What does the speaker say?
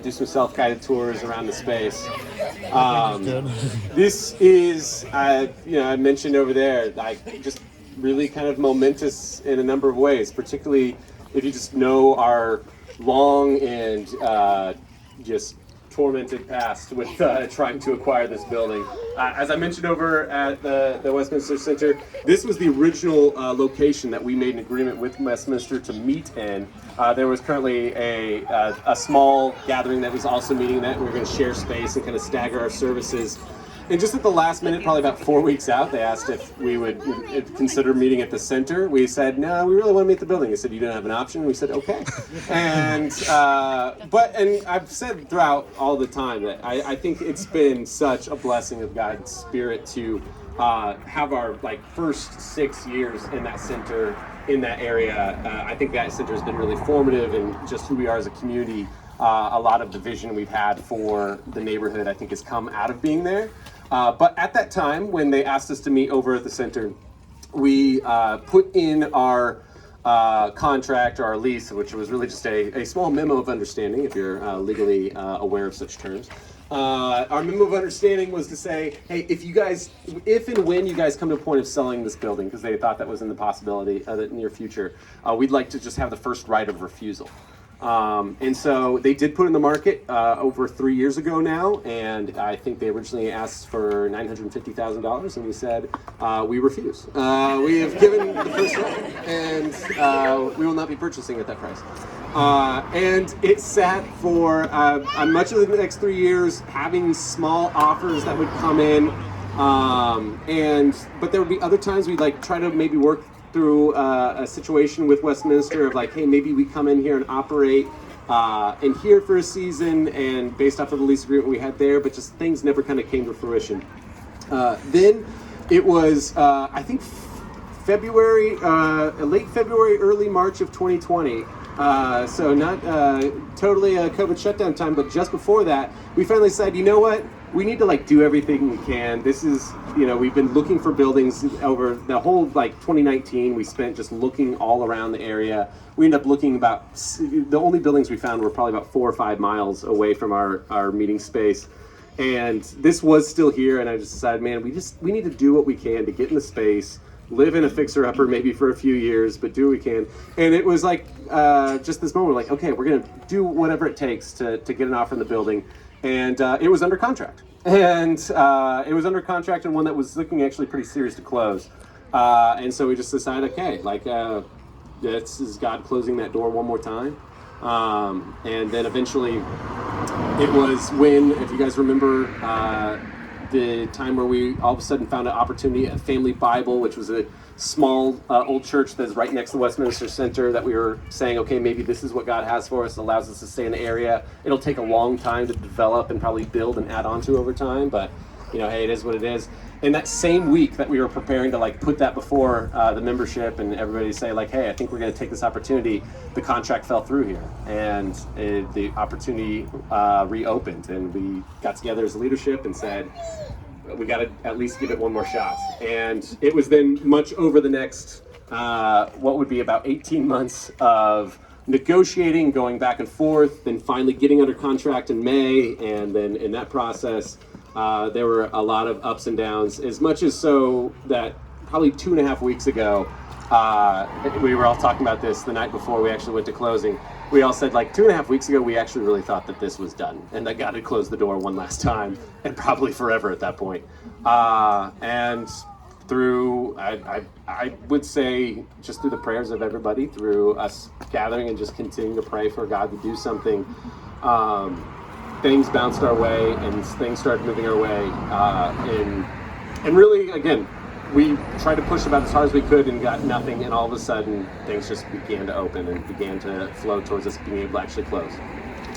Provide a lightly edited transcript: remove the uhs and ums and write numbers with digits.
do some self-guided tours around the space. This is, I mentioned over there, like just really kind of momentous in a number of ways, particularly if you just know our long and just tormented past with trying to acquire this building. As I mentioned over at the Westminster Center, this was the original location that we made an agreement with Westminster to meet in. There was currently a small gathering that was also meeting that. We were going to share space and kind of stagger our services. And just at the last minute, probably about 4 weeks out, they asked if we would consider meeting at the center. We said, no, we really want to meet at the building. They said, you don't have an option? We said, okay. And I've said throughout all the time that I think it's been such a blessing of God's Spirit to have our first 6 years in that center, in that area. I think that center has been really formative in just who we are as a community. A lot of the vision we've had for the neighborhood, I think, has come out of being there. But at that time, when they asked us to meet over at the center, we put in our contract, or our lease, which was really just a small memo of understanding, if you're legally aware of such terms. Our memo of understanding was to say, hey, if and when you guys come to a point of selling this building, because they thought that was in the possibility of the near future, we'd like to just have the first right of refusal. And so they did put in the market over 3 years ago now, and I think they originally asked for $950,000, and we said we refuse. We have given the first right, and we will not be purchasing at that price. And it sat for much of the next 3 years, having small offers that would come in, but there would be other times we'd try to maybe work through a situation with Westminster of hey, maybe we come in here and operate in here for a season, and based off of the lease agreement we had there, but just things never kind of came to fruition. Then it was, I think, late February, early March of 2020. So not totally a COVID shutdown time, but just before that, we finally said, you know what? We need to do everything we can. This is, we've been looking for buildings over the whole 2019. We spent just looking all around the area. We ended up looking the only buildings we found were probably about 4 or 5 miles away from our meeting space. And this was still here, and I just decided, man, we need to do what we can to get in the space, live in a fixer-upper maybe for a few years, but do what we can. And it was just this moment, okay, we're gonna do whatever it takes to get an offer in the building. And it was under contract. And it was under contract, and one that was looking actually pretty serious to close. And so we just decided, okay, this is God closing that door one more time. And then eventually it was when, if you guys remember, the time where we all of a sudden found an opportunity at Family Bible, which was a small old church that's right next to the Westminster Center, that we were saying, okay, maybe this is what God has for us. It allows us to stay in the area. It'll take a long time to develop and probably build and add on to over time, but hey, it is what it is. And that same week that we were preparing to put that before the membership and everybody say hey, I think we're going to take this opportunity, the contract fell through here, and the opportunity reopened, and we got together as a leadership and said, we got to at least give it one more shot. And it was then much over the next, what would be about 18 months of negotiating, going back and forth, then finally getting under contract in May. And then in that process, there were a lot of ups and downs, as much as so that probably 2.5 weeks ago, we were all talking about this the night before we actually went to closing. We all said 2.5 weeks ago, we actually really thought that this was done, and that God had closed the door one last time, and probably forever at that point. And through, I would say, just through the prayers of everybody, through us gathering and just continuing to pray for God to do something, things bounced our way, and things started moving our way. And really, again, we tried to push about as hard as we could and got nothing, and all of a sudden things just began to open and began to flow towards us being able to actually close.